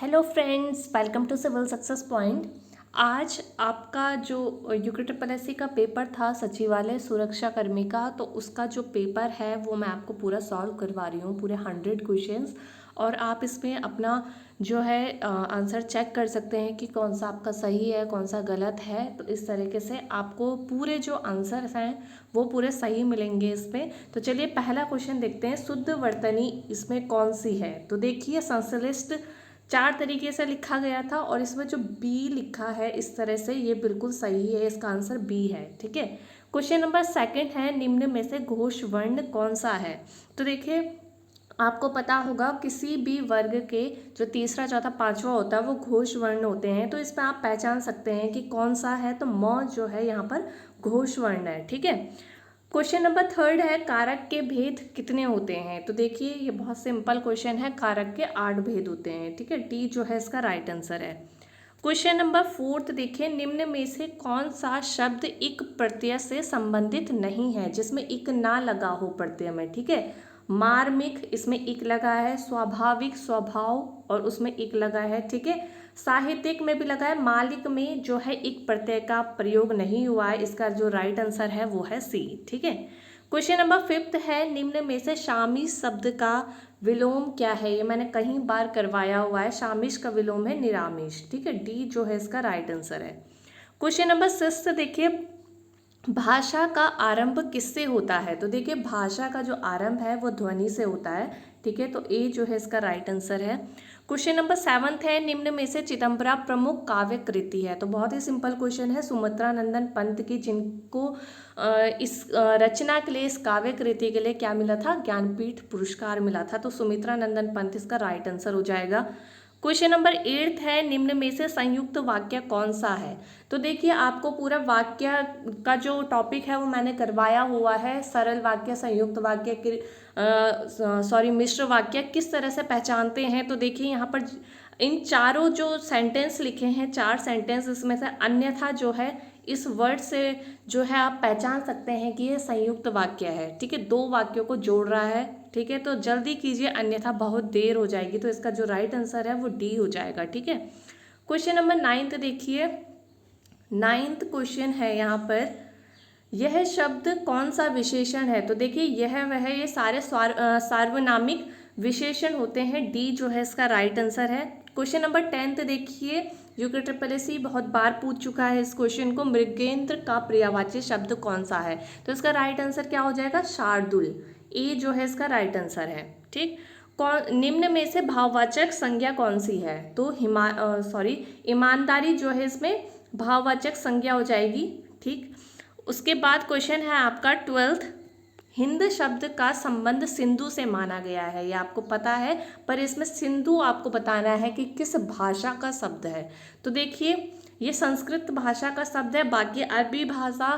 Hello friends, welcome to civil success point. आज आपका जो यूके का पेपर था सचिवालय सुरक्षा कर्मी का, तो उसका जो पेपर है वो मैं आपको पूरा सॉल्व करवा रही हूँ, पूरे 100 क्वेश्चंस। और आप इसमें अपना जो है आंसर चेक कर सकते हैं कि कौन सा आपका सही है, कौन सा गलत है। तो इस तरीके से आपको पूरे जो आंसर्स हैं वो पूरे सही मिलेंगे इसमें। तो चलिए पहला क्वेश्चन देखते हैं, शुद्ध वर्तनी इसमें कौन सी है। तो देखिए संश्लिष्ट 4 तरीके से लिखा गया था और इसमें जो बी लिखा है इस तरह से, ये बिल्कुल सही है, इसका आंसर बी है। ठीक है। क्वेश्चन नंबर सेकंड है, निम्न में से घोष वर्ण कौन सा है। तो देखिए आपको पता होगा किसी भी वर्ग के जो तीसरा चौथा पांचवा होता है वो घोष वर्ण होते हैं। तो इसमें आप पहचान सकते हैं कि कौन सा है, तो म जो है यहाँ पर घोष वर्ण है। ठीक है। क्वेश्चन नंबर थर्ड है, कारक के भेद कितने होते हैं। तो देखिए ये बहुत सिंपल क्वेश्चन है, कारक के 8 भेद होते हैं। ठीक है, डी जो है इसका राइट आंसर है। क्वेश्चन नंबर फोर्थ देखिए, निम्न में से कौन सा शब्द इक प्रत्यय से संबंधित नहीं है, जिसमें इक ना लगा हो प्रत्यय में। ठीक है, मार्मिक इसमें इक लगा है, स्वाभाविक स्वभाव और उसमें इक लगा है। ठीक है, साहित्यिक में भी लगा है, मालिक में जो है इक प्रत्यय का प्रयोग नहीं हुआ है। इसका जो राइट आंसर है वो है सी। ठीक है। क्वेश्चन नंबर फिफ्थ है, निम्न में से शामिश शब्द का विलोम क्या है। ये मैंने कहीं बार करवाया हुआ है, शामिश का विलोम है निरामिष। ठीक है, डी जो है इसका राइट आंसर है। क्वेश्चन नंबर सिक्स देखिए, भाषा का आरंभ किससे होता है। तो देखिए भाषा का जो आरंभ है वो ध्वनि से होता है। ठीक है, तो ए जो है इसका राइट आंसर है। क्वेश्चन नंबर सेवंथ है, निम्न में से चिदंबरा प्रमुख काव्य कृति है। तो बहुत ही सिंपल क्वेश्चन है, सुमित्रा नंदन पंत की, जिनको इस रचना के लिए, इस काव्य कृति के लिए क्या मिला था, ज्ञानपीठ पुरस्कार मिला था। तो सुमित्रा नंदन पंत इसका राइट आंसर हो जाएगा। क्वेश्चन नंबर 8 है, निम्न में से संयुक्त वाक्य कौन सा है। तो देखिए आपको पूरा वाक्य का जो टॉपिक है वो मैंने करवाया हुआ है, सरल वाक्य, संयुक्त वाक्य, मिश्र वाक्य किस तरह से पहचानते हैं। तो देखिए यहाँ पर इन चारों जो सेंटेंस लिखे हैं, 4 सेंटेंस, इसमें से अन्यथा जो है इस वर्ड से जो है आप पहचान सकते हैं कि ये संयुक्त वाक्य है। ठीक है, 2 वाक्यों को जोड़ रहा है। ठीक है, तो जल्दी कीजिए अन्यथा बहुत देर हो जाएगी। तो इसका जो राइट आंसर है वो डी हो जाएगा। ठीक है। क्वेश्चन नंबर 9 देखिए, 9th क्वेश्चन है यहाँ पर, यह शब्द कौन सा विशेषण है। तो देखिए यह वह, ये सारे सार्वनामिक विशेषण होते हैं। डी जो है इसका राइट आंसर है। क्वेश्चन नंबर 10 देखिए, यूके बहुत बार पूछ चुका है इस क्वेश्चन को, मृगेंद्र का पर्यायवाची शब्द कौन सा है। तो इसका राइट आंसर क्या हो जाएगा, शार्दुल। ए जो है इसका राइट आंसर है। ठीक, कौन निम्न में से भाववाचक संज्ञा कौन सी है। तो ईमानदारी जो है इसमें भाववाचक संज्ञा हो जाएगी। ठीक, उसके बाद क्वेश्चन है आपका 12th, हिंद शब्द का संबंध सिंधु से माना गया है। ये आपको पता है, पर इसमें सिंधु आपको बताना है कि किस भाषा का शब्द है। तो देखिए ये संस्कृत भाषा का शब्द है, बाकी अरबी भाषा,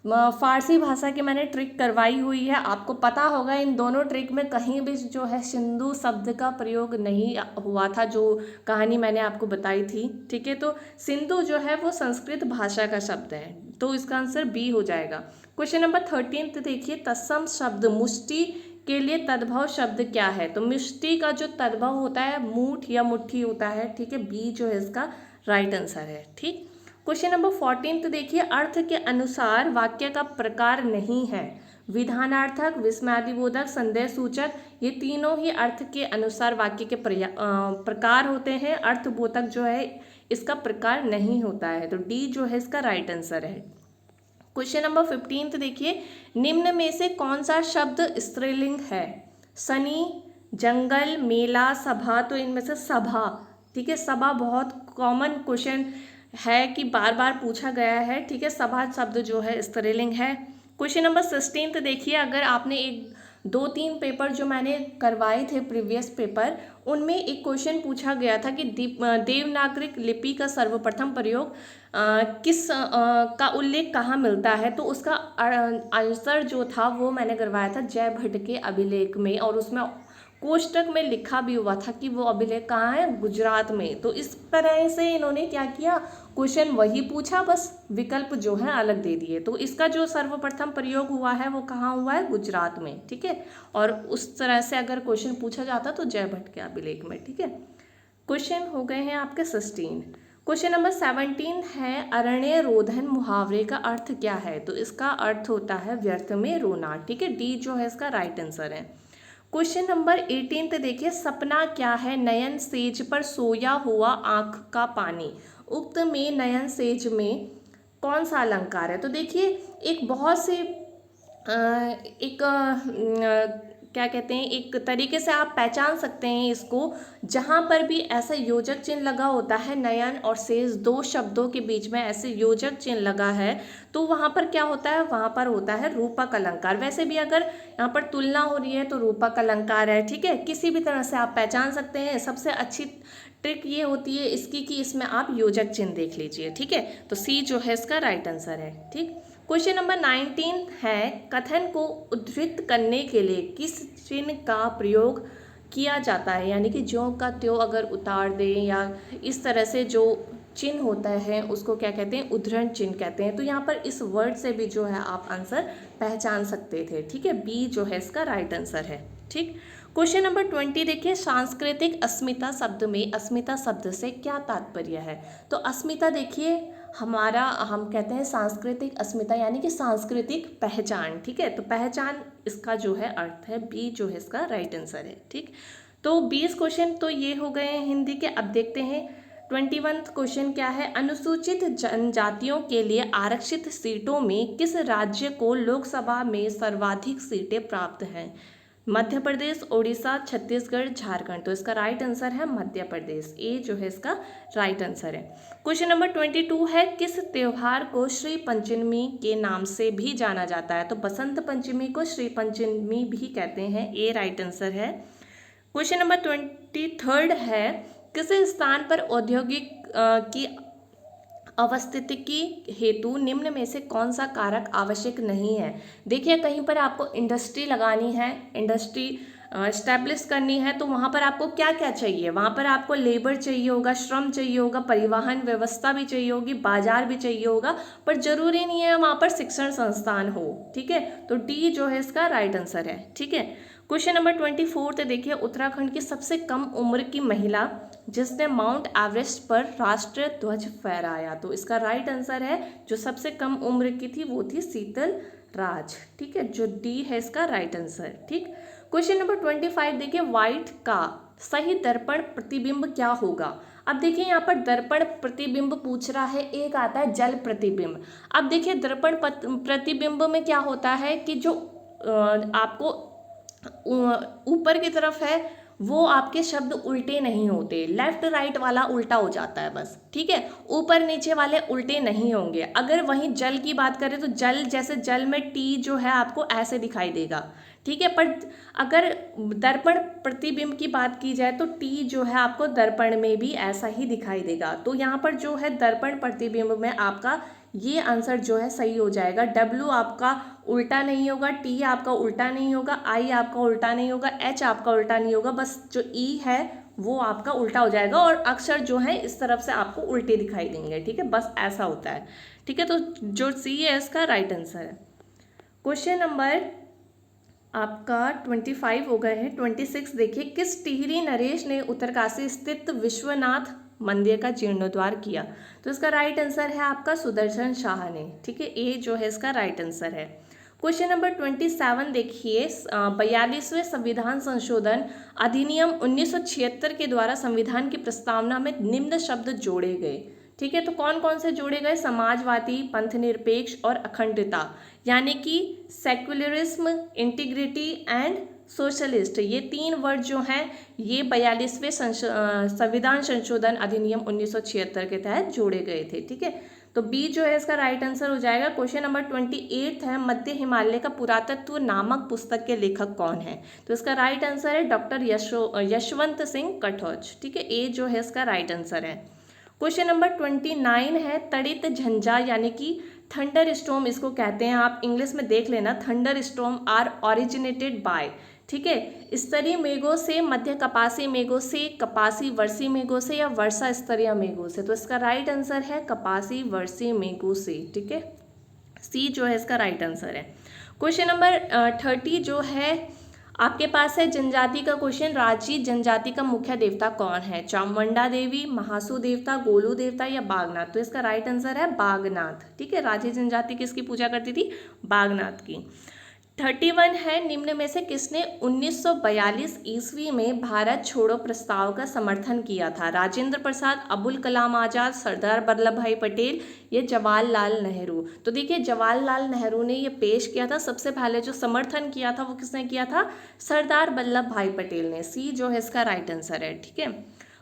फारसी भाषा की मैंने ट्रिक करवाई हुई है। आपको पता होगा इन दोनों ट्रिक में कहीं भी जो है सिंधु शब्द का प्रयोग नहीं हुआ था, जो कहानी मैंने आपको बताई थी। ठीक है, तो सिंधु जो है वो संस्कृत भाषा का शब्द है, तो इसका आंसर बी हो जाएगा। क्वेश्चन नंबर 13 देखिए, तत्सम शब्द मुष्टि के लिए तद्भव शब्द क्या है। तो मुष्टि का जो तद्भव होता है मूठ या मुट्ठी होता है। ठीक है, बी जो है इसका राइट आंसर है। ठीक, क्वेश्चन नंबर 14 देखिए, अर्थ के अनुसार वाक्य का प्रकार नहीं है। विधानार्थक, विस्मयादिबोधक, संदेह सूचक, ये तीनों ही अर्थ के अनुसार वाक्य के प्रकार होते हैं। अर्थबोधक जो है इसका प्रकार नहीं होता है। तो डी जो है इसका राइट आंसर है। क्वेश्चन नंबर 15 देखिए, निम्न में से कौन सा शब्द स्त्रीलिंग है। शनि, जंगल, मेला, सभा। तो इनमें से सभा। ठीक है, सभा बहुत कॉमन क्वेश्चन है कि बार बार पूछा गया है। ठीक है, सभा शब्द जो है स्त्रीलिंग है। क्वेश्चन नंबर 16 देखिए, अगर आपने एक 2-3 पेपर जो मैंने करवाए थे प्रीवियस पेपर, उनमें एक क्वेश्चन पूछा गया था कि देवनागरिक लिपि का सर्वप्रथम प्रयोग किस का उल्लेख कहाँ मिलता है। तो उसका आंसर जो था वो मैंने करवाया था जय भट्ट के अभिलेख में, और उसमें कोष्टक में लिखा भी हुआ था कि वो अभिलेख कहाँ है, गुजरात में। तो इस तरह से इन्होंने क्या किया, क्वेश्चन वही पूछा, बस विकल्प जो है अलग दे दिए। तो इसका जो सर्वप्रथम प्रयोग हुआ है वो कहाँ हुआ है, गुजरात में। ठीक है, और उस तरह से अगर क्वेश्चन पूछा जाता तो जय भट्ट के अभिलेख में। ठीक है, क्वेश्चन हो गए हैं आपके 16। क्वेश्चन नंबर 17 है अरण्य रोधन मुहावरे का अर्थ क्या है? तो इसका अर्थ होता है व्यर्थ में रोना। ठीक है, डी जो है इसका राइट आंसर है। क्वेश्चन नंबर 18 पे देखिए, सपना क्या है? नयन सेज पर सोया हुआ आंख का पानी। उक्त में नयन सेज में कौन सा अलंकार है? तो देखिए एक बहुत से क्या कहते हैं, एक तरीके से आप पहचान सकते हैं इसको। जहाँ पर भी ऐसा योजक चिन्ह लगा होता है, नयन और सेज दो शब्दों के बीच में ऐसे योजक चिन्ह लगा है, तो वहाँ पर क्या होता है? वहाँ पर होता है रूपक अलंकार। वैसे भी अगर यहाँ पर तुलना हो रही है तो रूपक अलंकार है। ठीक है, किसी भी तरह से आप पहचान सकते हैं। सबसे अच्छी ट्रिक ये होती है इसकी कि इसमें आप योजक चिन्ह देख लीजिए। ठीक है, तो सी जो है इसका राइट आंसर है। ठीक, क्वेश्चन नंबर 19 है कथन को उद्धृत करने के लिए किस चिन्ह का प्रयोग किया जाता है? यानी कि ज्यों का त्यों अगर उतार दें या इस तरह से जो चिन्ह होता है उसको क्या कहते हैं? उद्धरण चिन्ह कहते हैं। तो यहाँ पर इस वर्ड से भी जो है आप आंसर पहचान सकते थे। ठीक है, बी जो है इसका राइट आंसर है। ठीक, क्वेश्चन नंबर 20 देखिए, सांस्कृतिक अस्मिता शब्द में अस्मिता शब्द से क्या तात्पर्य है? तो अस्मिता देखिए हमारा, हम कहते हैं सांस्कृतिक अस्मिता यानी कि सांस्कृतिक पहचान। ठीक है, तो पहचान इसका जो है अर्थ है। बी जो है इसका राइट आंसर है। ठीक, तो 20 क्वेश्चन तो ये हो गए हैं हिंदी के। अब देखते हैं 21 क्वेश्चन क्या है? अनुसूचित जनजातियों के लिए आरक्षित सीटों में किस राज्य को लोकसभा में सर्वाधिक सीटें प्राप्त हैं? मध्य प्रदेश, उड़ीसा, छत्तीसगढ़, झारखंड। तो इसका राइट आंसर है मध्य प्रदेश। ए जो है इसका राइट आंसर है। क्वेश्चन नंबर 22 है किस त्योहार को श्री पंचमी के नाम से भी जाना जाता है? तो बसंत पंचमी को श्री पंचमी भी कहते हैं। ए राइट आंसर है। क्वेश्चन नंबर 23 है किस स्थान पर औद्योगिक की अवस्थिति हेतु निम्न में से कौन सा कारक आवश्यक नहीं है? देखिए कहीं पर आपको इंडस्ट्री लगानी है, इंडस्ट्री एस्टैब्लिश करनी है, तो वहाँ पर आपको क्या क्या चाहिए? वहाँ पर आपको लेबर चाहिए होगा, श्रम चाहिए होगा, परिवहन व्यवस्था भी चाहिए होगी, बाजार भी चाहिए होगा, पर जरूरी नहीं है वहाँ पर शिक्षण संस्थान हो। ठीक है, तो डी जो है इसका राइट आंसर है। ठीक है, क्वेश्चन नंबर 24 देखिए, उत्तराखंड की सबसे कम उम्र की महिला जिसने माउंट एवरेस्ट पर राष्ट्रीय ध्वज फहराया। तो इसका राइट आंसर है जो सबसे कम उम्र की थी वो थी शीतल राज। ठीक है, जो डी है इसका राइट आंसर। ठीक, क्वेश्चन नंबर 25 देखिए, व्हाइट का सही दर्पण प्रतिबिंब क्या होगा? अब देखिए यहाँ पर दर्पण प्रतिबिंब पूछ रहा है, एक आता है जल प्रतिबिंब। अब देखिए दर्पण प्रतिबिंब में क्या होता है कि जो आपको ऊपर की तरफ है वो आपके शब्द उल्टे नहीं होते, लेफ्ट राइट वाला उल्टा हो जाता है बस। ठीक है, ऊपर नीचे वाले उल्टे नहीं होंगे। अगर वहीं जल की बात करें तो जल, जैसे जल में टी जो है आपको ऐसे दिखाई देगा। ठीक है, पर अगर दर्पण प्रतिबिंब की बात की जाए तो टी जो है आपको दर्पण में भी ऐसा ही दिखाई देगा। तो यहाँ पर जो है दर्पण प्रतिबिंब में आपका ये आंसर जो है सही हो जाएगा। डब्ल्यू आपका उल्टा नहीं होगा, टी आपका उल्टा नहीं होगा, आई आपका उल्टा नहीं होगा, एच आपका उल्टा नहीं होगा, बस जो ई है वो आपका उल्टा हो जाएगा और अक्षर जो है इस तरफ से आपको उल्टे दिखाई देंगे। ठीक है, बस ऐसा होता है। ठीक है, तो जो सी है इसका राइट आंसर है। क्वेश्चन नंबर आपका 25 हो गए हैं। 26 देखिए, किस टिहरी नरेश ने उत्तरकाशी स्थित विश्वनाथ मंदिर का जीर्णोद्धार किया? तो इसका राइट आंसर है आपका सुदर्शन शाह ने। ठीक है, ए जो है इसका राइट आंसर है। क्वेश्चन नंबर 27 देखिए, 42वें संविधान संशोधन अधिनियम 1976 के द्वारा संविधान की प्रस्तावना में निम्न शब्द जोड़े गए। ठीक है, तो कौन कौन से जोड़े गए? समाजवादी, पंथनिरपेक्ष और अखंडता, यानी कि सेक्युलरिज्म, इंटीग्रिटी एंड सोशलिस्ट। ये तीन वर्ड जो हैं ये 42वें संविधान संशोधन अधिनियम 1976 के तहत जोड़े गए थे। ठीक है, तो बी जो है इसका राइट आंसर हो जाएगा। क्वेश्चन नंबर 28 है, मध्य हिमालय का पुरातत्व नामक पुस्तक के लेखक कौन है? तो इसका राइट आंसर है डॉक्टर यशवंत सिंह कटोच। ठीक है, ए जो है इसका राइट आंसर है। क्वेश्चन नंबर 29 है, तड़ित झंझा यानी कि थंडर स्टॉर्म इसको कहते हैं, आप इंग्लिश में देख लेना, thunder storm are originated by. ठीक है, स्तरीय मेघों से, मध्य कपासी मेघों से, कपासी वर्षी मेघों से या वर्षा स्तरीय मेघों से। तो इसका राइट आंसर है कपासी वर्षी मेघों से। ठीक है, सी जो है इसका राइट आंसर है। क्वेश्चन नंबर 30 जो है, आपके पास है जनजाति का क्वेश्चन, रांची जनजाति का मुख्य देवता कौन है? चामुंडा देवी, महासू देवता, गोलू देवता या बागनाथ? तो इसका राइट आंसर है बागनाथ। ठीक है, रांची जनजाति किसकी पूजा करती थी? बागनाथ की। 31 है, निम्न में से किसने 1942 ईस्वी में भारत छोड़ो प्रस्ताव का समर्थन किया था? राजेंद्र प्रसाद, अबुल कलाम आजाद, सरदार वल्लभ भाई पटेल या जवाहरलाल नेहरू? तो देखिए जवाहरलाल नेहरू ने ये पेश किया था, सबसे पहले जो समर्थन किया था वो किसने किया था? सरदार वल्लभ भाई पटेल ने। सी जो है इसका राइट आंसर है। ठीक है,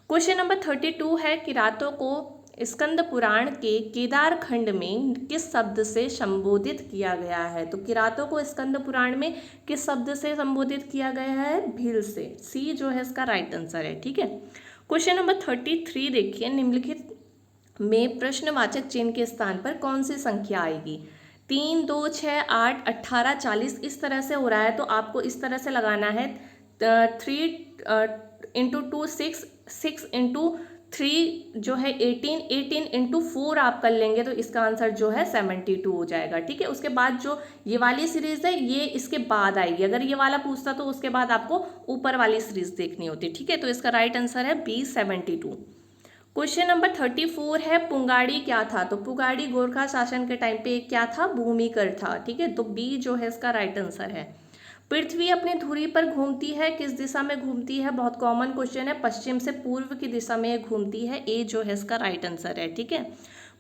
क्वेश्चन नंबर 32 है, किरातों को स्कंद पुराण के केदार खंड में किस शब्द से संबोधित किया गया है? तो किरातों को स्कंद पुराण में किस शब्द से संबोधित किया गया है? भील से। सी जो है इसका राइट आंसर है। ठीक है, क्वेश्चन नंबर 33 देखिए, निम्नलिखित में प्रश्नवाचक चिन्ह के स्थान पर कौन सी संख्या आएगी? 3, 2, 6, 8, 18, 40 इस तरह से हो रहा है, तो आपको इस तरह से लगाना है 3 इंटू 2 6, 6 इंटू 3 जो है 18, 18 इंटू 4 आप कर लेंगे तो इसका आंसर जो है 72 हो जाएगा। ठीक है, उसके बाद जो ये वाली सीरीज है ये इसके बाद आएगी, अगर ये वाला पूछता तो उसके बाद आपको ऊपर वाली सीरीज देखनी होती। ठीक है, तो इसका राइट आंसर है बी 72। क्वेश्चन नंबर 34 है, पुंगाड़ी क्या था? तो पुंगाड़ी गोरखा शासन के टाइम पे क्या था? भूमिकर था। ठीक है, तो बी जो है इसका राइट आंसर है। पृथ्वी अपनी धुरी पर घूमती है, किस दिशा में घूमती है? बहुत कॉमन क्वेश्चन है, पश्चिम से पूर्व की दिशा में घूमती है। ए जो है इसका राइट आंसर है। ठीक है,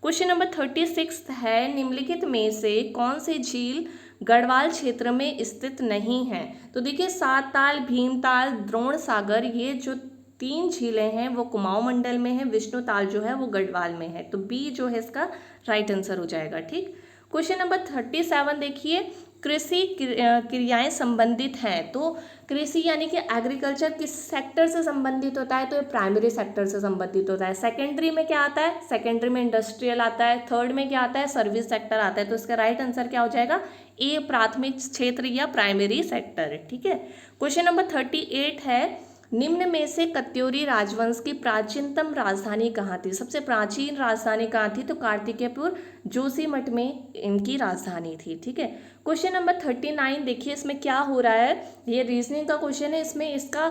क्वेश्चन नंबर 36 है, निम्नलिखित में से कौन सी झील गढ़वाल क्षेत्र में स्थित नहीं है? तो देखिए सात ताल, भीमताल, द्रोण सागर ये जो 3 झीलें हैं वो कुमाऊं मंडल में है, विष्णुताल जो है वो गढ़वाल में है। तो बी जो है इसका राइट आंसर हो जाएगा। ठीक, क्वेश्चन नंबर 37 देखिए, कृषि क्रियाएं संबंधित हैं। तो कृषि यानी कि एग्रीकल्चर किस सेक्टर से संबंधित होता है? तो ये प्राइमरी सेक्टर से संबंधित होता है। सेकेंडरी में क्या आता है? सेकेंडरी में इंडस्ट्रियल आता है। थर्ड में क्या आता है? सर्विस सेक्टर आता है। तो इसका राइट आंसर क्या हो जाएगा? ए प्राथमिक क्षेत्र या प्राइमरी सेक्टर। ठीक है, क्वेश्चन नंबर 38 है, निम्न में से कत्यूरी राजवंश की प्राचीनतम राजधानी कहाँ थी? सबसे प्राचीन राजधानी कहाँ थी? तो कार्तिकेयपुर जोशीमठ में इनकी राजधानी थी। ठीक है, क्वेश्चन नंबर 39 देखिए, इसमें क्या हो रहा है? ये रीजनिंग का क्वेश्चन है, इसमें इसका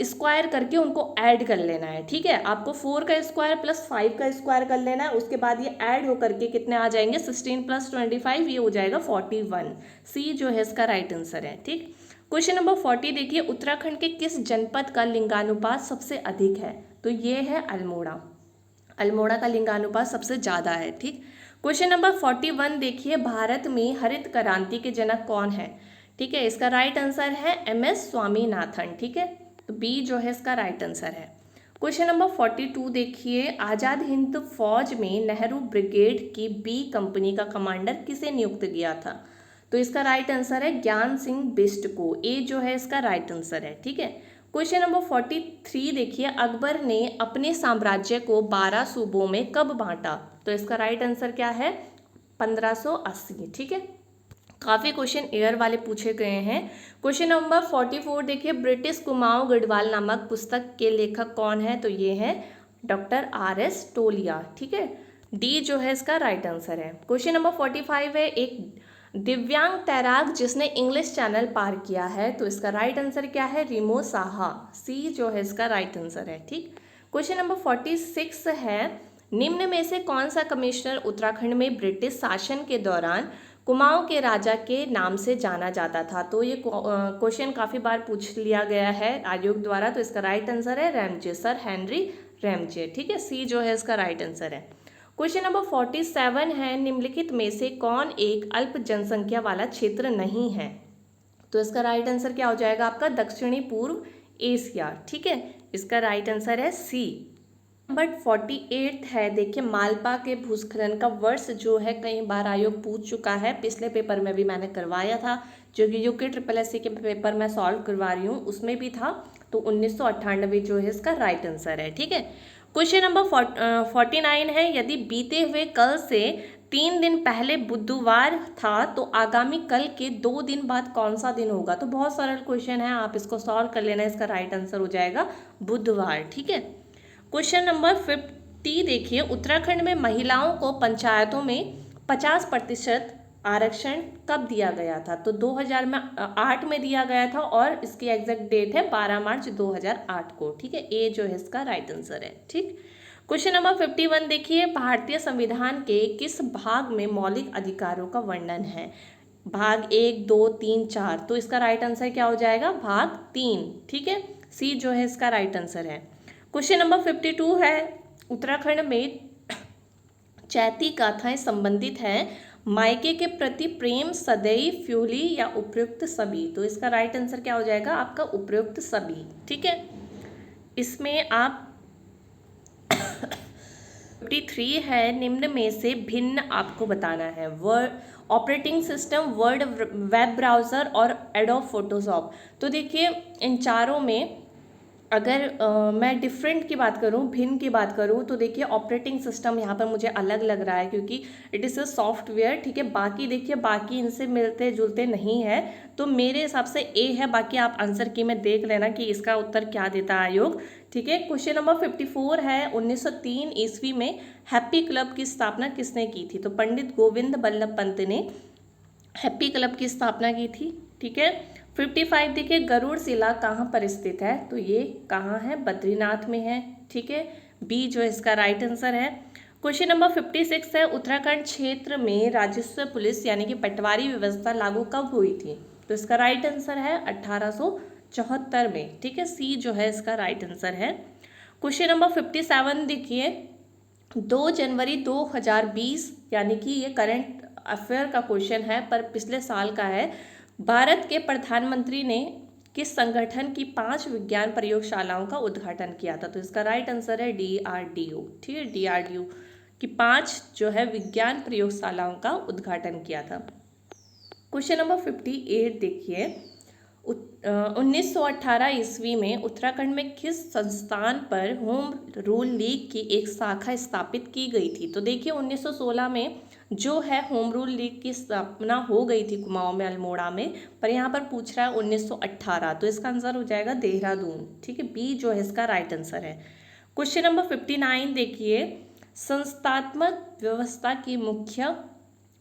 स्क्वायर करके उनको ऐड कर लेना है। ठीक है, आपको 4 का स्क्वायर प्लस 5 का स्क्वायर कर लेना है, उसके बाद ये ऐड होकर के कितने आ जाएंगे? 16 + 25 ये हो जाएगा 41। सी जो है इसका राइट आंसर है। ठीक, क्वेश्चन नंबर 40 देखिए, उत्तराखंड के किस जनपद का लिंगानुपात सबसे अधिक है? तो ये है अल्मोड़ा। अल्मोड़ा का लिंगानुपात सबसे ज़्यादा है। ठीक, क्वेश्चन नंबर 41 देखिए, भारत में हरित क्रांति के जनक कौन है? ठीक है, इसका राइट आंसर है MS स्वामीनाथन। ठीक है, तो बी जो है इसका राइट आंसर है। क्वेश्चन नंबर 42 देखिए, आज़ाद हिंद फौज में नेहरू ब्रिगेड की बी कंपनी का कमांडर किसे नियुक्त किया था? तो इसका राइट आंसर है ज्ञान सिंह बिष्ट को। ए जो है इसका राइट आंसर है। ठीक है, क्वेश्चन नंबर 43 देखिए, अकबर ने अपने साम्राज्य को 12 सूबों में कब बांटा? तो इसका राइट आंसर क्या है? 1580। ठीक है, काफ़ी क्वेश्चन एयर वाले पूछे गए हैं। क्वेश्चन नंबर 44 देखिए, ब्रिटिश कुमाऊं गढ़वाल नामक पुस्तक के लेखक कौन है? तो ये है डॉक्टर RS टोलिया। ठीक है, डी जो है इसका राइट आंसर है। क्वेश्चन नंबर 45 है, एक दिव्यांग तैराक जिसने इंग्लिश चैनल पार किया है, तो इसका राइट आंसर क्या है? रिमो साहा। सी जो है इसका राइट आंसर है। ठीक, क्वेश्चन नंबर 46 है, निम्न में से कौन सा कमिश्नर उत्तराखंड में ब्रिटिश शासन के दौरान कुमाऊं के राजा के नाम से जाना जाता था? तो ये क्वेश्चन काफ़ी बार पूछ लिया गया है आयोग द्वारा, तो इसका राइट आंसर है रैमजे, सर हेनरी रैमजे। ठीक है, सी जो है इसका राइट आंसर है। क्वेश्चन नंबर 47 है, निम्नलिखित में से कौन एक अल्प जनसंख्या वाला क्षेत्र नहीं है? तो इसका राइट आंसर क्या हो जाएगा आपका? दक्षिणी पूर्व एशिया। ठीक है, इसका राइट आंसर है सी। नंबर 48 है, देखिए मालपा के भूस्खलन का वर्ष जो है कई बार आयोग पूछ चुका है, पिछले पेपर में भी मैंने करवाया था, जो कि यूके SSS के पेपर में सॉल्व करवा रही हूँ उसमें भी था। तो 1998 जो है इसका राइट आंसर है। ठीक है, क्वेश्चन नंबर 49 है, यदि बीते हुए कल से 3 दिन पहले बुधवार था तो आगामी कल के 2 दिन बाद कौन सा दिन होगा? तो बहुत सरल क्वेश्चन है, आप इसको सॉल्व कर लेना, इसका राइट आंसर हो जाएगा बुधवार। ठीक है, क्वेश्चन नंबर 50 देखिए, उत्तराखंड में महिलाओं को पंचायतों में 50% आरक्षण कब दिया गया था? तो 2008 में दिया गया था और इसकी एग्जैक्ट डेट है 12 मार्च 2008 को। ठीक है, ए जो है इसका राइट आंसर है। ठीक, क्वेश्चन नंबर 51 देखिए, भारतीय संविधान के किस भाग में मौलिक अधिकारों का वर्णन है? भाग 1, 2, 3, 4। तो इसका राइट आंसर क्या हो जाएगा? भाग 3। ठीक है, सी जो है इसका राइट आंसर है। क्वेश्चन नंबर 52 है, उत्तराखंड में चैती गाथाएं संबंधित हैं मायके के प्रति प्रेम, सदैव, फ्यूली या उपयुक्त सभी। तो इसका राइट आंसर क्या हो जाएगा? आपका उपयुक्त सभी। ठीक है, इसमें आप 53 है, निम्न में से भिन्न आपको बताना है। Word operating system, word, web browser और एडोब फोटोशॉप। तो देखिए इन चारों में अगर मैं डिफरेंट की बात करूं, भिन्न की बात करूं, तो देखिए ऑपरेटिंग सिस्टम यहाँ पर मुझे अलग लग रहा है क्योंकि इट इज़ अ सॉफ्टवेयर। ठीक है, बाकी देखिए बाकी इनसे मिलते जुलते नहीं है, तो मेरे हिसाब से ए है। बाकी आप आंसर की में देख लेना कि इसका उत्तर क्या देता है आयोग। ठीक है, क्वेश्चन नंबर 54 है, 1903 ईस्वी में हैप्पी क्लब की स्थापना किसने की थी? तो पंडित गोविंद बल्लभ पंत ने हैप्पी क्लब की स्थापना की थी। ठीक है, 55 देखिए, गरुड़ शिला कहाँ पर स्थित है? तो ये कहाँ है? बद्रीनाथ में है। ठीक है, बी जो इसका राइट आंसर है। क्वेश्चन नंबर 56 है, उत्तराखंड क्षेत्र में राजस्व पुलिस यानी कि पटवारी व्यवस्था लागू कब हुई थी? तो इसका राइट आंसर है 1874 में। ठीक है, सी जो है इसका राइट आंसर है। क्वेश्चन नंबर 57 देखिए, 2 जनवरी 2020 यानी कि ये करंट अफेयर का क्वेश्चन है पर पिछले साल का है। भारत के प्रधानमंत्री ने किस संगठन की 5 विज्ञान प्रयोगशालाओं का उद्घाटन किया था? तो इसका राइट आंसर है DRDO। ठीक है, DRDO की 5 जो है विज्ञान प्रयोगशालाओं का उद्घाटन किया था। क्वेश्चन नंबर 58 देखिए, 1918 ईस्वी में उत्तराखंड में किस संस्थान पर होम रूल लीग की एक शाखा स्थापित की गई थी? तो देखिए 1916 में जो है होम रूल लीग की स्थापना हो गई थी कुमाऊं में, अल्मोड़ा में, पर यहाँ पर पूछ रहा है 1918, तो इसका आंसर हो जाएगा देहरादून। ठीक है, बी जो है इसका राइट आंसर है। क्वेश्चन नंबर 59 देखिए, संस्थात्मक व्यवस्था की मुख्य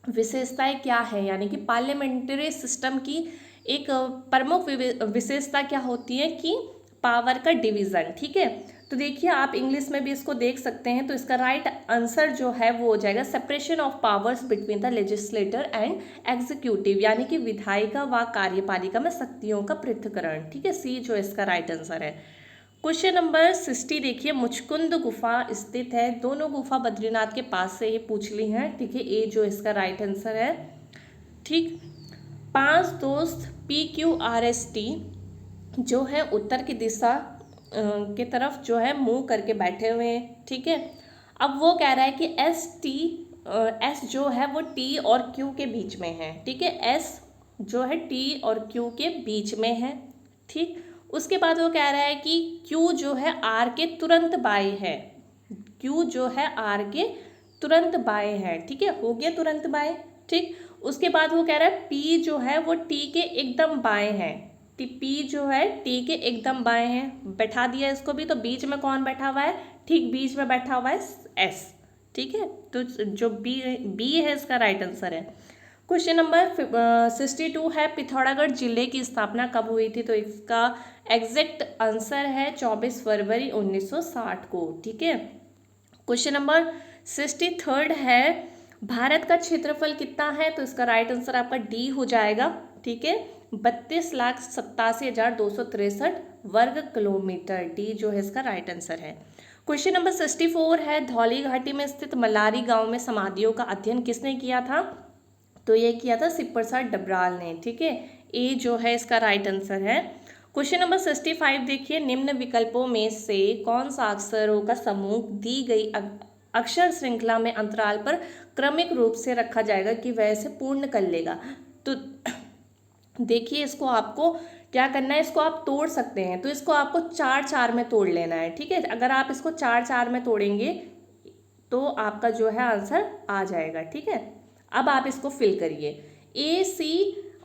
विशेषताएं क्या है? यानी कि पार्लियामेंट्री सिस्टम की एक प्रमुख विशेषता क्या होती है कि पावर का डिवीज़न। ठीक है, तो देखिए आप इंग्लिश में भी इसको देख सकते हैं। तो इसका राइट आंसर जो है वो हो जाएगा separation of powers between the legislator and executive, यानी कि विधायिका व कार्यपालिका में शक्तियों का पृथक्करण। ठीक है, सी जो इसका राइट आंसर है। क्वेश्चन नंबर 60 देखिए, मुचकुंद गुफा स्थित है, दोनों गुफा बद्रीनाथ के पास से ही पूछ ली हैं। ठीक है, ए जो इसका राइट आंसर है। ठीक, 5 दोस्त PQRST जो है उत्तर की दिशा के तरफ जो है मुंह करके बैठे हुए हैं। ठीक है, अब वो कह रहा है कि एस जो है वो T और Q के बीच में है। ठीक है, एस जो है T और Q के बीच में है। ठीक, उसके बाद वो कह रहा है कि Q जो है R के तुरंत बाएं है। Q जो है R के तुरंत बाएं है। ठीक है, हो गया तुरंत बाएं। ठीक, उसके बाद वो कह रहा है P जो है वो T के एकदम बाएं है। P जो है T के एकदम बाएं है। बैठा दिया इसको भी, तो बीच में कौन बैठा हुआ है? ठीक बीच में बैठा हुआ है S। ठीक है, तो जो बी है इसका राइट आंसर है। क्वेश्चन नंबर 62 है, पिथौरागढ़ जिले की स्थापना कब हुई थी? तो इसका एग्जैक्ट आंसर है 24 फरवरी 1960 को। ठीक है, क्वेश्चन नंबर 63 है, भारत का क्षेत्रफल कितना है? तो इसका राइट आंसर आपका डी हो जाएगा। ठीक है, 32,87,263 वर्ग किलोमीटर। डी जो है इसका राइट आंसर है। क्वेश्चन नंबर 64 है, धौली घाटी में स्थित मलारी गांव में समाधियों का अध्ययन किसने किया था? तो ये किया था शिव प्रसाद डबराल ने। ठीक है, ए जो है इसका राइट आंसर है। क्वेश्चन नंबर 65 देखिए, निम्न विकल्पों में से कौन सा अक्षरों का समूह दी गई अक्षर श्रृंखला में अंतराल पर क्रमिक रूप से रखा जाएगा कि वह इसे पूर्ण कर लेगा? तो देखिए इसको आपको क्या करना है, इसको आप तोड़ सकते हैं। तो इसको आपको 4-4 में तोड़ लेना है। ठीक है, अगर आप इसको 4-4 में तोड़ेंगे तो आपका जो है आंसर आ जाएगा। ठीक है, अब आप इसको फिल करिए A, C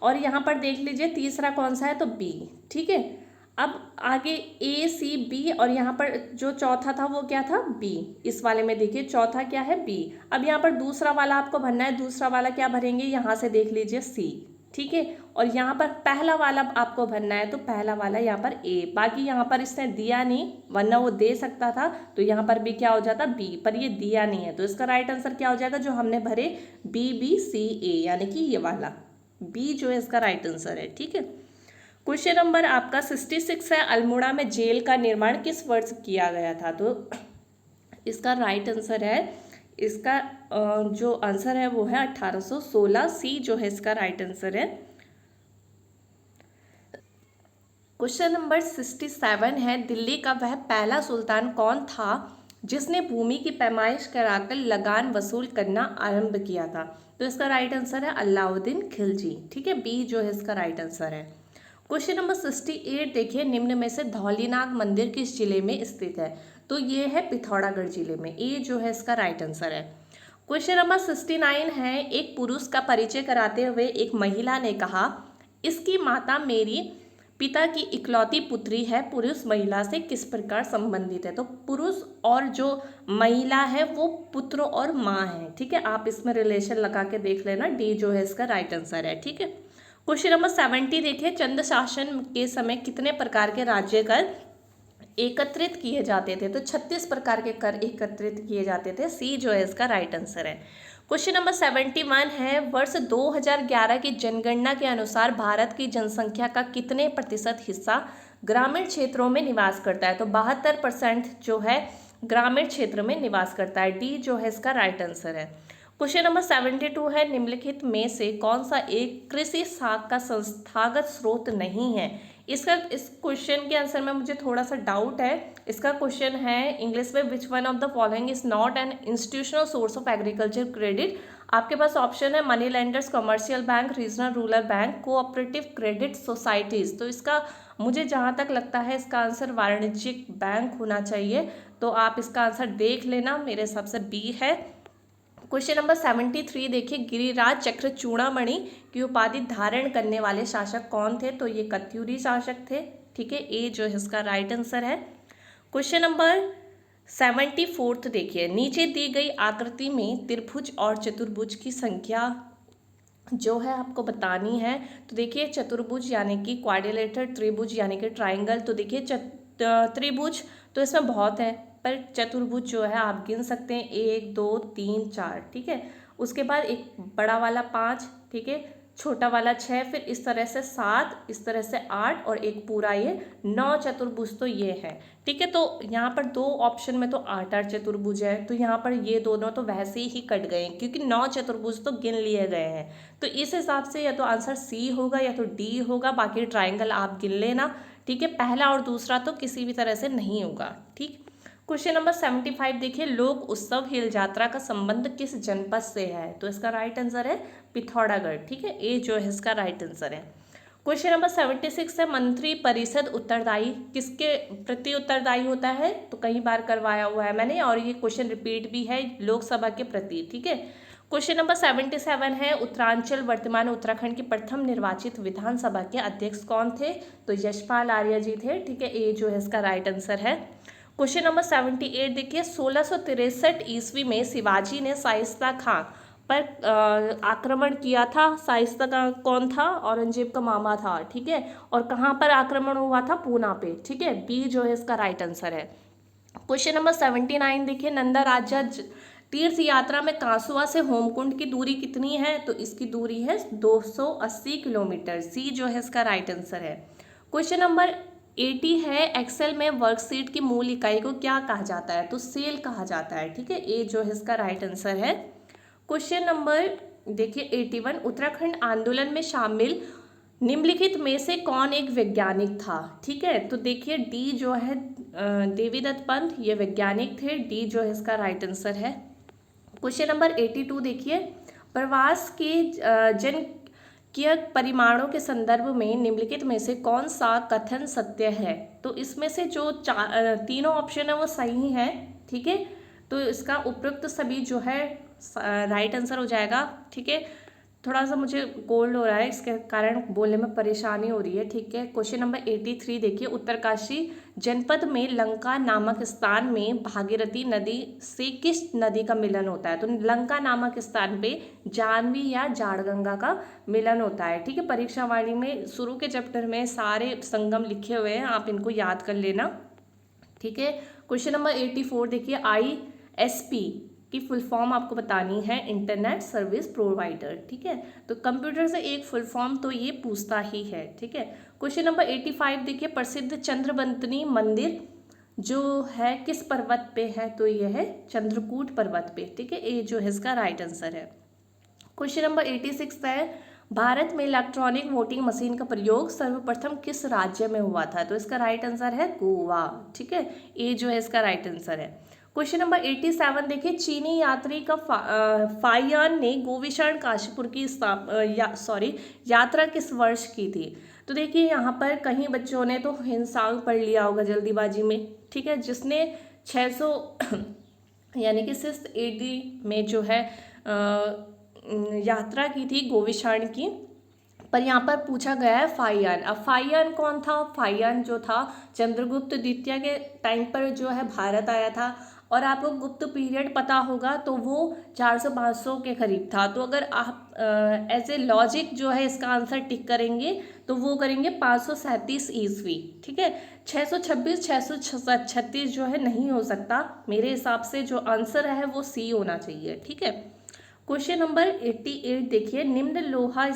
और यहाँ पर देख लीजिए तीसरा कौन सा है? तो B। ठीक है, अब आगे ए सी बी, और यहाँ पर जो चौथा था वो क्या था, बी। इस वाले में देखिए चौथा क्या है, बी। अब यहाँ पर दूसरा वाला आपको भरना है, दूसरा वाला क्या भरेंगे, यहाँ से देख लीजिए सी, ठीक है। और यहाँ पर पहला वाला आपको भरना है, तो पहला वाला यहाँ पर ए। बाकी यहाँ पर इसने दिया नहीं, वरना वो दे सकता था, तो यहाँ पर भी क्या हो जाता, बी, पर ये दिया नहीं है, तो इसका राइट आंसर क्या हो जाएगा, जो हमने भरे बी बी सी ए, यानी कि ये वाला बी जो है इसका राइट आंसर है, ठीक है। क्वेश्चन नंबर आपका 66 है, अल्मोड़ा में जेल का निर्माण किस वर्ष किया गया था, तो इसका राइट आंसर है, इसका जो आंसर है वो है 1816, सी जो है इसका राइट आंसर है। क्वेश्चन नंबर 67 है, दिल्ली का वह पहला सुल्तान कौन था जिसने भूमि की पैमाइश कराकर लगान वसूल करना आरंभ किया था, तो इसका राइट आंसर है अलाउद्दीन खिलजी, ठीक है, बी जो है इसका राइट आंसर है। क्वेश्चन नंबर 68 देखिए, निम्न में से धौलीनाग मंदिर किस जिले में स्थित है, तो ये है पिथौरागढ़ जिले में, ए जो है इसका राइट आंसर है। क्वेश्चन नंबर 69 है, एक पुरुष का परिचय कराते हुए एक महिला ने कहा, इसकी माता मेरी पिता की इकलौती पुत्री है, पुरुष महिला से किस प्रकार संबंधित है, तो पुरुष और जो महिला है वो पुत्र और माँ है, ठीक है। आप इसमें रिलेशन लगा के देख लेना, डी जो है इसका राइट आंसर है, ठीक है। क्वेश्चन नंबर 70 देखिए, चंद शासन के समय कितने प्रकार के राज्य कर एकत्रित किए जाते थे, तो 36 प्रकार के कर एकत्रित किए जाते थे, सी जो है इसका राइट आंसर है। क्वेश्चन नंबर 71 है, वर्ष 2011 की जनगणना के अनुसार भारत की जनसंख्या का कितने प्रतिशत हिस्सा ग्रामीण क्षेत्रों में निवास करता है, तो 72% जो है ग्रामीण क्षेत्र में निवास करता है, डी जो है इसका राइट आंसर है। क्वेश्चन नंबर 72 है, निम्नलिखित में से कौन सा एक कृषि साख का संस्थागत स्रोत नहीं है, इस क्वेश्चन के आंसर में मुझे थोड़ा सा डाउट है। इसका क्वेश्चन है इंग्लिश में, which one of the following is not an institutional source of agriculture credit. आपके पास ऑप्शन है money lenders, commercial bank, regional rural bank, cooperative credit societies, तो इसका मुझे जहाँ तक लगता है इसका आंसर वाणिज्यिक बैंक होना चाहिए, तो आप इसका आंसर देख लेना, मेरे हिसाब से बी है। क्वेश्चन नंबर 73 देखिए, गिरिराज चक्र चूड़ामणि की उपाधि धारण करने वाले शासक कौन थे, तो ये कत्यूरी शासक थे, ठीक है, ए जो है इसका राइट आंसर है। क्वेश्चन नंबर 74 देखिए, नीचे दी गई आकृति में त्रिभुज और चतुर्भुज की संख्या जो है आपको बतानी है, तो देखिए चतुर्भुज यानी कि क्वाड्रिलेटरल, त्रिभुज यानी कि ट्राइंगल, तो देखिए त्रिभुज तो इसमें बहुत है, पर चतुर्भुज जो है आप गिन सकते हैं 1 2 3 4, ठीक है। उसके बाद एक बड़ा वाला 5, ठीक है, छोटा वाला 6, फिर इस तरह से 7, इस तरह से 8, और एक पूरा ये 9 चतुर्भुज, तो ये है, ठीक है। तो यहाँ पर 2 ऑप्शन में तो 8 चतुर्भुज है, तो यहाँ पर ये दोनों तो वैसे ही कट गए हैं, क्योंकि 9 चतुर्भुज तो गिन लिए गए हैं, तो इस हिसाब से या तो आंसर सी होगा या तो डी होगा, बाकी ट्राइंगल आप गिन लेना, ठीक है। पहला और दूसरा तो किसी भी तरह से नहीं होगा, ठीक। क्वेश्चन नंबर 75 देखिए, लोक उत्सव हिल यात्रा का संबंध किस जनपद से है, तो इसका राइट आंसर है पिथौरागढ़, ठीक है, ए जो है इसका राइट आंसर है। क्वेश्चन नंबर 76 है, मंत्री परिषद उत्तरदायी किसके प्रति उत्तरदायी होता है, तो कई बार करवाया हुआ है मैंने, और ये क्वेश्चन रिपीट भी है, लोकसभा के प्रति, ठीक है। क्वेश्चन नंबर 77 है, उत्तरांचल वर्तमान उत्तराखंड के प्रथम निर्वाचित विधानसभा के अध्यक्ष कौन थे, तो यशपाल आर्य जी थे, ठीक है, ए जो है इसका राइट आंसर है। क्वेश्चन नंबर 78 देखिए, 1663 ईस्वी में शिवाजी ने शाइस्ता खां पर आक्रमण किया था, शाइस्ता खां कौन था, औरंगजेब का मामा था, ठीक है, और कहाँ पर आक्रमण हुआ था, पूना पे, ठीक है, बी जो है इसका राइट आंसर है। क्वेश्चन नंबर 79 देखिए, नंदा राज्य तीर्थ यात्रा में कांसुआ से होमकुंड की दूरी कितनी है, तो इसकी दूरी है 280 किलोमीटर, सी जो है इसका राइट आंसर है। क्वेश्चन नंबर 80 है, एक्सेल में वर्कशीट की मूल इकाई को क्या कहा जाता है, तो सेल कहा जाता है, ठीक है, ए जो है इसका राइट आंसर है। क्वेश्चन नंबर देखिए 81, उत्तराखंड आंदोलन में शामिल निम्नलिखित में से कौन एक वैज्ञानिक था, ठीक है, तो देखिए डी जो है देवीदत्त पंत, ये वैज्ञानिक थे, डी जो है इसका राइट आंसर है। क्वेश्चन नंबर 82 देखिए, प्रवास के जन परिमाणों के संदर्भ में निम्नलिखित में से कौन सा कथन सत्य है, तो इसमें से जो तीनों ऑप्शन है वो सही है, ठीक है, तो इसका उपयुक्त सभी जो है राइट आंसर हो जाएगा, ठीक है। थोड़ा सा मुझे कोल्ड हो रहा है, इसके कारण बोलने में परेशानी हो रही है, ठीक है। क्वेश्चन नंबर 83 देखिए, उत्तरकाशी जनपद में लंका नामक स्थान में भागीरथी नदी से किस नदी का मिलन होता है? तो लंका नामक स्थान पे जानवी या जाड़गंगा का मिलन होता है, ठीक है। परीक्षा वाणी में शुरू के चैप्टर में सारे संगम लिखे हुए हैं, आप इनको याद कर लेना, ठीक है। क्वेश्चन नंबर 84 देखिए, ISP की फुल फॉर्म आपको बतानी है, इंटरनेट सर्विस प्रोवाइडर, ठीक है। तो कंप्यूटर से एक फुल फॉर्म तो ये पूछता ही है, ठीक है। क्वेश्चन नंबर 85 देखिए, प्रसिद्ध चंद्रबंतनी मंदिर जो है किस पर्वत पे है? तो ये है चंद्रकूट पर्वत पे, ठीक है। ये जो है इसका राइट आंसर है। क्वेश्चन नंबर 86 है, भारत में इलेक्ट्रॉनिक वोटिंग मशीन का प्रयोग सर्वप्रथम किस राज्य में हुआ था? तो इसका राइट आंसर है गोवा, ठीक है। ये जो है इसका राइट आंसर है। क्वेश्चन नंबर 87 देखिए, चीनी यात्री का फाइयान ने गोविशर्ण काशीपुर की यात्रा किस वर्ष की थी? तो देखिए यहाँ पर कहीं बच्चों ने तो हिंसांग पढ़ लिया होगा जल्दीबाजी में, ठीक है। जिसने 600 यानी कि 680 में जो है यात्रा की थी गोविशर्ण की, पर यहाँ पर पूछा गया है फाइयान। अब फाइयान कौन था? फाइयान जो था चंद्रगुप्त द्वितीय के टाइम पर जो है भारत आया था, और आपको गुप्त पीरियड पता होगा तो वो 400-500 के करीब था। तो अगर आप ऐसे लॉजिक जो है इसका आंसर टिक करेंगे तो वो करेंगे 537 ईस्वी, ठीक है। 626 636 जो है नहीं हो सकता, मेरे हिसाब से जो आंसर है वो सी होना चाहिए, ठीक है। क्वेश्चन नंबर 88 देखिए, निम्न लोहा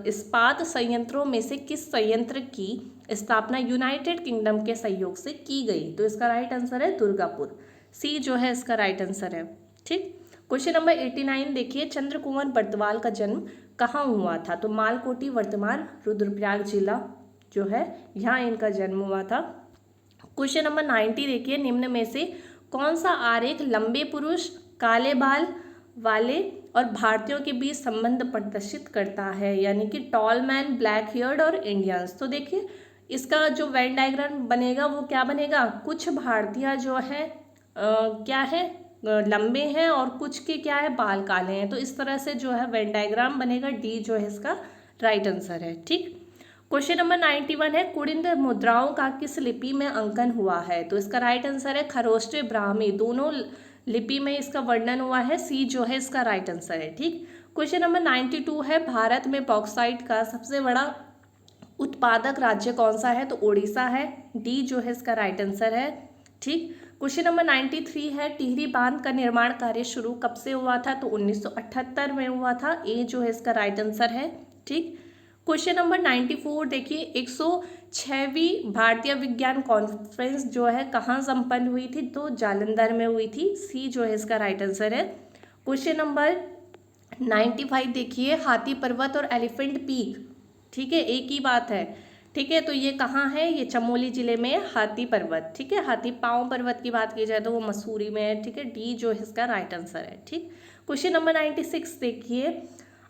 इस्पात संयंत्रों में से किस संयंत्र की स्थापना यूनाइटेड किंगडम के सहयोग से की गई? तो इसका राइट आंसर है दुर्गापुर, सी जो है इसका राइट आंसर है, ठीक। क्वेश्चन नंबर 89 देखिए, चंद्रकुंवर बर्तवाल का जन्म कहाँ हुआ था? तो मालकोटी वर्तमान रुद्रप्रयाग जिला जो है यहाँ इनका जन्म हुआ था। क्वेश्चन नंबर 90 देखिए, निम्न में से कौन सा आरेख लंबे पुरुष, काले बाल वाले और भारतीयों के बीच संबंध प्रदर्शित करता है? यानी कि टॉल मैन, ब्लैक हेयर्ड और इंडियंस। तो देखिए इसका जो वेन डायग्राम बनेगा वो क्या बनेगा, कुछ भारतीय जो है क्या है लंबे हैं और कुछ के क्या है बाल काले हैं। तो इस तरह से जो है वेन डायग्राम बनेगा, डी जो है इसका राइट आंसर है, ठीक। क्वेश्चन नंबर 91 है, कुड़िंद मुद्राओं का किस लिपि में अंकन हुआ है? तो इसका राइट आंसर है खरोष्ट ब्राह्मी, दोनों लिपि में इसका वर्णन हुआ है, सी जो है इसका राइट आंसर है, ठीक। क्वेश्चन नंबर 92 है, भारत में बॉक्साइट का सबसे बड़ा उत्पादक राज्य कौन सा है? तो उड़ीसा है, डी जो है इसका राइट आंसर है, ठीक। क्वेश्चन नंबर 93 है, टिहरी बांध का निर्माण कार्य शुरू कब से हुआ था? तो 1978 में हुआ था, ए जो है इसका राइट आंसर है, ठीक। क्वेश्चन नंबर 94 देखिए, 106वीं भारतीय विज्ञान कॉन्फ्रेंस जो है कहाँ संपन्न हुई थी? तो जालंधर में हुई थी, सी जो है इसका राइट आंसर है। क्वेश्चन नंबर 95 देखिए, हाथी पर्वत और एलिफेंट पीक, ठीक है, एक ही बात है, ठीक है। तो ये कहाँ है? ये चमोली जिले में है हाथी पर्वत, ठीक है। हाथी पांव पर्वत की बात की जाए तो वो मसूरी में है, ठीक है, डी जो है इसका राइट आंसर है, ठीक। क्वेश्चन नंबर 96 देखिए,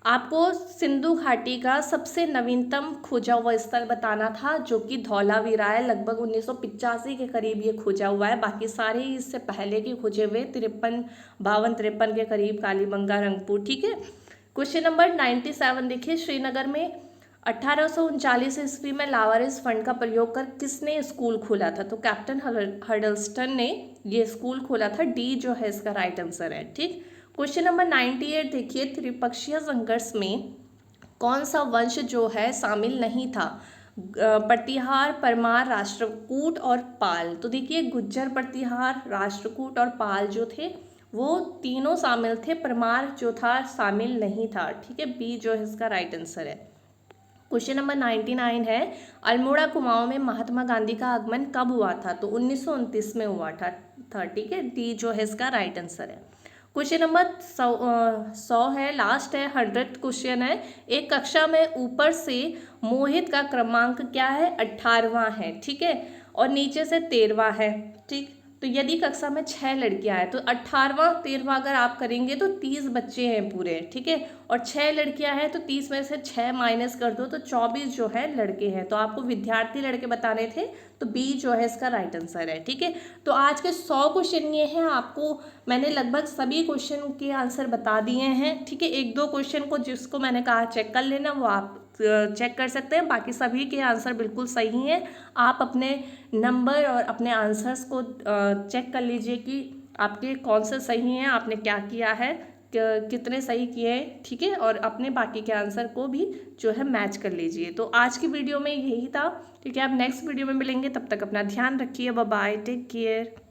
आपको सिंधु घाटी का सबसे नवीनतम खोजा हुआ स्थल बताना था, जो कि धौलावीरा है। लगभग 1985 के करीब ये खोजा हुआ है, बाकी सारे इससे पहले के खोजे हुए 52-53 के करीब, कालीबंगा, रंगपुर, ठीक है। क्वेश्चन नंबर 97 देखिए, श्रीनगर में 1839 ईस्वी में लावारिस फंड का प्रयोग कर किसने स्कूल खोला था? तो कैप्टन हडल्स्टन ने ये स्कूल खोला था, डी जो है इसका राइट आंसर है, ठीक। क्वेश्चन नंबर 98 देखिए, त्रिपक्षीय संघर्ष में कौन सा वंश जो है शामिल नहीं था? प्रतिहार, परमार, राष्ट्रकूट और पाल। तो देखिए गुज्जर, प्रतिहार, राष्ट्रकूट और पाल जो थे वो तीनों शामिल थे, परमार जो था शामिल नहीं था, ठीक है, बी जो है इसका राइट आंसर है। क्वेश्चन नंबर 99 है, अल्मोड़ा कुमाऊं में महात्मा गांधी का आगमन कब हुआ था? तो 1929 में हुआ था, ठीक है, डी जो है इसका राइट आंसर है। क्वेश्चन नंबर 100 है, लास्ट है, 100th क्वेश्चन है, एक कक्षा में ऊपर से मोहित का क्रमांक क्या है? 18वां है, ठीक है, और नीचे से 13वां है, ठीक। तो यदि कक्षा में 6 लड़कियां हैं तो 18वां 13वां अगर आप करेंगे तो 30 बच्चे हैं पूरे, ठीक है। और 6 लड़कियां हैं तो 30 में से 6 माइनस कर दो तो 24 जो है लड़के हैं। तो आपको विद्यार्थी लड़के बताने थे, तो बी जो है इसका राइट आंसर है, ठीक है। तो आज के 100 क्वेश्चन ये हैं, आपको मैंने लगभग सभी क्वेश्चन के आंसर बता दिए हैं, ठीक है। एक दो क्वेश्चन को जिसको मैंने कहा चेक कर लेना, वो आप चेक कर सकते हैं, बाकी सभी के आंसर बिल्कुल सही हैं। आप अपने नंबर और अपने आंसर्स को चेक कर लीजिए कि आपके कौन से सही हैं, आपने क्या किया है, कितने सही किए हैं, ठीक है। और अपने बाकी के आंसर को भी जो है मैच कर लीजिए। तो आज की वीडियो में यही था, ठीक है। आप नेक्स्ट वीडियो में मिलेंगे, तब तक अपना ध्यान रखिए। Bye bye, take care.